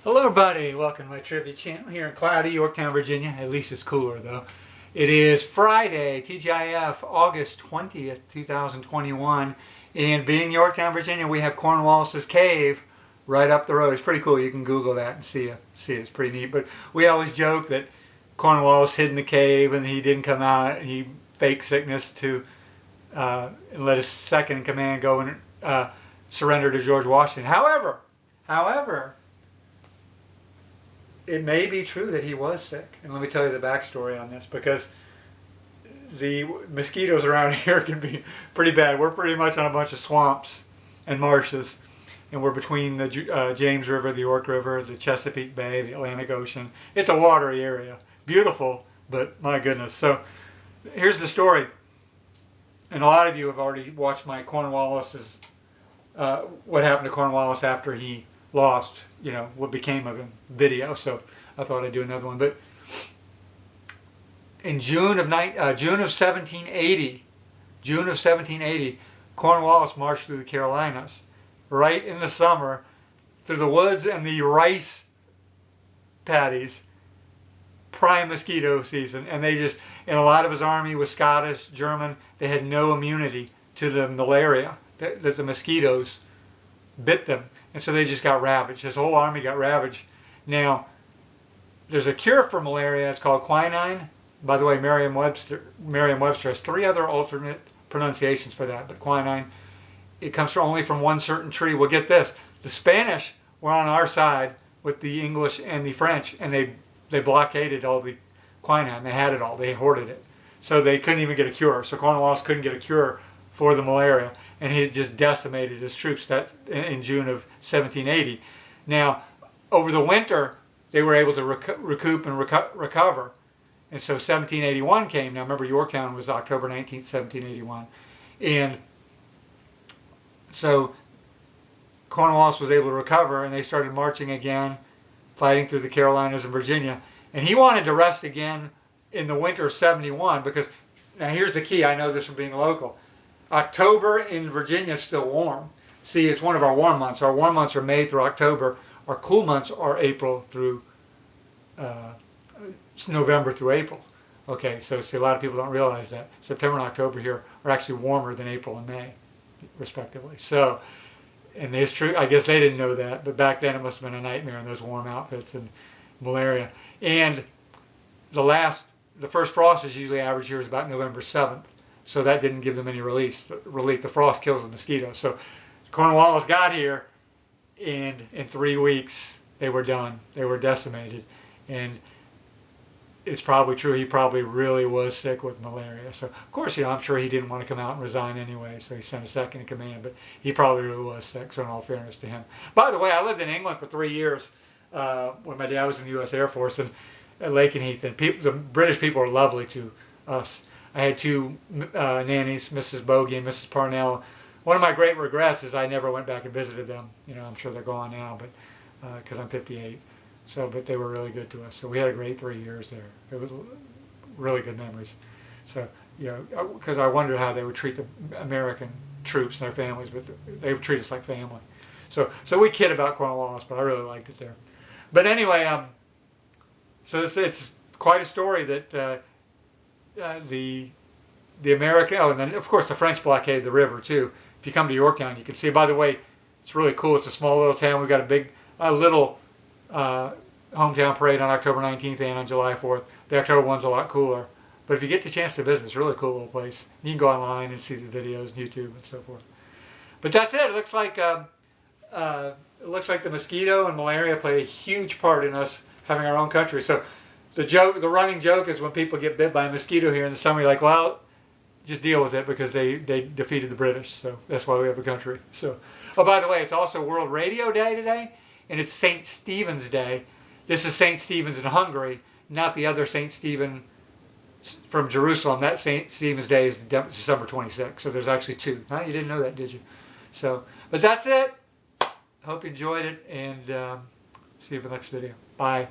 Hello everybody, welcome to my trivia channel here in cloudy Yorktown, Virginia. At least it's cooler though. It is Friday, TGIF, August 20th, 2021. And being Yorktown, Virginia, we have Cornwallis's cave right up the road. It's pretty cool. You can Google that and see it. It's pretty neat. But we always joke that Cornwallis hid in the cave and he didn't come out. He faked sickness to and let his second in command go and surrender to George Washington. However, it may be true that he was sick. And let me tell you the backstory on this, because the mosquitoes around here can be pretty bad. We're pretty much on a bunch of swamps and marshes, and we're between the James River, the York River, the Chesapeake Bay, the Atlantic Ocean. It's a watery area. Beautiful, but my goodness. So here's the story. And a lot of you have already watched my Cornwallis's, what happened to Cornwallis after he lost, what became of him video. So I thought I'd do another one. But in June of 1780, Cornwallis marched through the Carolinas, right in the summer, through the woods and the rice paddies, prime mosquito season. And and a lot of his army was Scottish, German. They had no immunity to the malaria that the mosquitoes bit them. And so they just got ravaged. His whole army got ravaged. Now, there's a cure for malaria. It's called quinine. By the way, Merriam-Webster has 3 other alternate pronunciations for that. But quinine, it comes only from one certain tree. Well, get this. The Spanish were on our side with the English and the French, and they blockaded all the quinine. They had it all. They hoarded it. So they couldn't even get a cure. So Cornwallis couldn't get a cure for the malaria. And he had just decimated his troops in June of 1780. Now, over the winter, they were able to recoup and recover. And so 1781 came. Now, remember, Yorktown was October 19th, 1781. And so Cornwallis was able to recover, and they started marching again, fighting through the Carolinas and Virginia. And he wanted to rest again in the winter of 71 because, now here's the key. I know this from being local. October in Virginia is still warm. See, it's one of our warm months. Our warm months are May through October. Our cool months are April through November through April. Okay, so see, a lot of people don't realize that. September and October here are actually warmer than April and May, respectively. So, and it's true, I guess they didn't know that, but back then it must have been a nightmare in those warm outfits and malaria. And the first frost is usually average here is about November 7th. So that didn't give them any relief. The frost kills the mosquitoes. So Cornwallis got here, and in 3 weeks they were done. They were decimated. And it's probably true he probably really was sick with malaria. So, of course, I'm sure he didn't want to come out and resign anyway, so he sent a second in command. But he probably really was sick, so in all fairness to him. By the way, I lived in England for 3 years when my dad was in the U.S. Air Force and at Lakenheath. And the British people are lovely to us. I had 2 nannies, Mrs. Bogey and Mrs. Parnell. One of my great regrets is I never went back and visited them. I'm sure they're gone now, but because I'm 58. So, but they were really good to us. So we had a great 3 years there. It was really good memories. So, because I wondered how they would treat the American troops and their families, but they would treat us like family. So we kid about Cornwallis, but I really liked it there. But anyway, so it's quite a story that. The American, and then of course the French blockaded the river too. If you come to Yorktown, you can see. By the way, it's really cool. It's a small little town. We've got a little hometown parade on October 19th and on July 4th. The October one's a lot cooler. But if you get the chance to visit, it's a really cool little place. You can go online and see the videos, and YouTube, and so forth. But that's it. It looks like the mosquito and malaria played a huge part in us having our own country. So. The running joke is when people get bit by a mosquito here in the summer, you're like, well, just deal with it because they defeated the British. So that's why we have a country. So, oh, by the way, it's also World Radio Day today, and it's St. Stephen's Day. This is St. Stephen's in Hungary, not the other St. Stephen from Jerusalem. That St. Stephen's Day is December 26th. So there's actually 2. Huh? You didn't know that, did you? So, but that's it. Hope you enjoyed it, and see you for the next video. Bye.